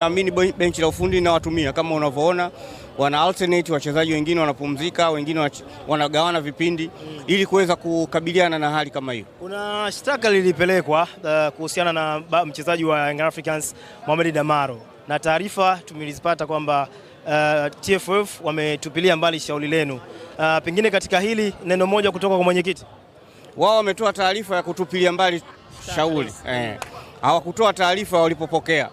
Naamini benchi la ufundi na watumia kama unavyoona, wana alternate wachezaji, wengine wanapumzika, wengine wanagawana vipindi ili kuweza kukabiliana na hali kama hiyo. Kuna shtaka lilipelekwa kuhusiana na mchezaji wa Young Africans Mohamed Damaro, na taarifa tumelizipata kwamba TFF wametupilia mbali shauri lenu. Pengine katika hili neno moja kutoka kwa mwenyekiti. Wao wametoa taarifa ya kutupilia mbali shauri. Hawakutoa taarifa walipopokea.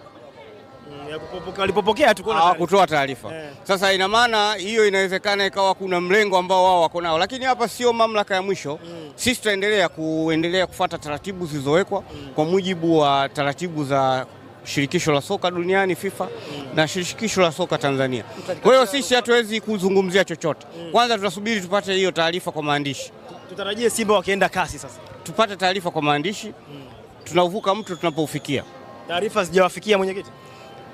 Walipopokea tu hawakutoa taarifa. Sasa ina maana hiyo inawezekana ikawa kuna mlengo ambao wao wako nao, lakini hapa sio mamlaka ya mwisho. Sisi tutaendelea kufuata taratibu zilizowekwa kwa mujibu wa taratibu za shirikisho la soka duniani FIFA na shirikisho la soka Tanzania. Kwa hiyo sisi hatuwezi kuzungumzia chochote. Kwanza tutasubiri tupate hiyo taarifa kwa maandishi. Tutarajie Simba wakienda kasi sasa. Tupate taarifa kwa maandishi. Tunavuka mto tunapofikia. Taarifa zijawafikia mwenyekiti.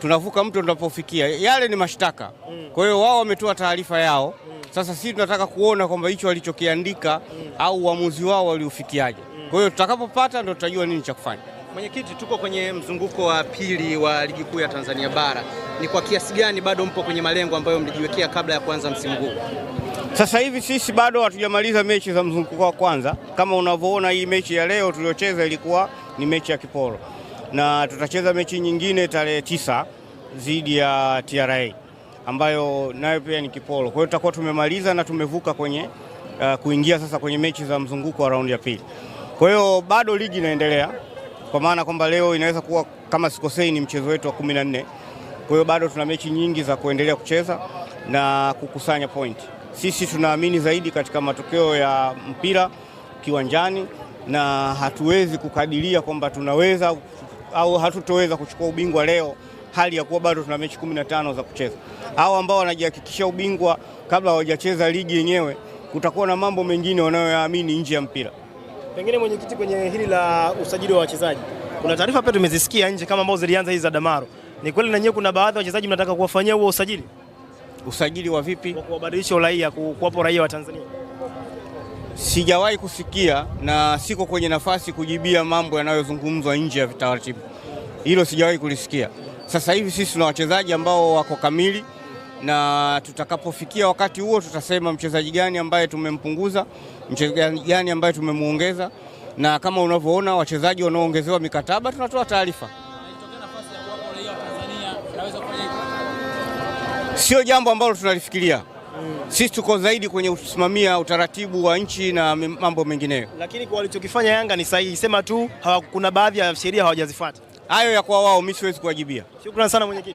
Tunavuka mto tunapofikia. Yale ni mashtaka. Kwa hiyo wao wametoa taarifa yao. Sasa sisi tunataka kuona kwamba hicho walichokiandika au uamuzi wao waliufikiaje. Kwa hiyo tutakapopata ndio tutajua nini cha kufanya. Mwenyekiti, tuko kwenye mzunguko wa pili wa ligi kuu ya Tanzania bara. Ni kwa kiasi gani bado mpo kwenye malengo ambayo mlijiwekea kabla ya kuanza msimu huu? Sasa hivi sisi bado hatujamaliza mechi za mzunguko wa kwanza. Kama unavyoona, hii mechi ya leo tuliocheza ilikuwa ni mechi ya kiporo, na tutacheza mechi nyingine tarehe 9 dhidi ya TRA ambayo nayo pia ni kiporo. Kwa hiyo tutakuwa tumemaliza na tumevuka kwenye kuingia sasa kwenye mechi za mzunguko wa raundi ya pili. Kwa hiyo bado ligi inaendelea, kwa maana kwamba leo inaweza kuwa kama sikosei ni mchezo wetu wa 14. Kwa hiyo bado tuna mechi nyingi za kuendelea kucheza na kukusanya point. Sisi tunaamini zaidi katika matokeo ya mpira kiwanjani, na hatuwezi kukadiria kwamba tunaweza au hatutoweza kuchukua ubingwa leo, hali ya kuwa bado tuna mechi 15 za kucheza. Hao ambao wanajihakikisha ubingwa kabla hawajacheza ligi yenyewe, kutakuwa na mambo mengine wanayoyaamini nje ya mpira. Pengine mwenyekiti, kwenye hili la usajili wa wachezaji, kuna taarifa pia tumezisikia nje kama ambao zilianza hizi za Damaro. Ni kweli na nyewe kuna baadhi ya wachezaji mnataka kuwafanyia huo usajili? Usajili wa vipi? Kwa kuwabadilisha uraia, kuwapo raia wa Tanzania. Sijawahi kusikia na siko kwenye nafasi kujibia mambo yanayozungumzwa nje ya taratibu. Hilo sijawahi kulisikia. Sasa hivi sisi tuna wachezaji ambao wako kamili, na tutakapofikia wakati huo tutasema mchezaji gani ambaye tumempunguza, mchezaji gani ambaye tumemuongeza, na kama unavyoona wachezaji wanaoongezewa mikataba tunatoa taarifa. Sio jambo ambalo tunalifikiria. Sisi tuko zaidi kwenye kusimamia utaratibu wa nchi na mambo mengineyo. Lakini kwa walichokifanya Yanga ni sahihi, sema tu kuna baadhi ya sheria hawajazifuata. Hayo ya kwa wao, mimi siwezi kuwajibia. Shukrani sana mwenyekiti.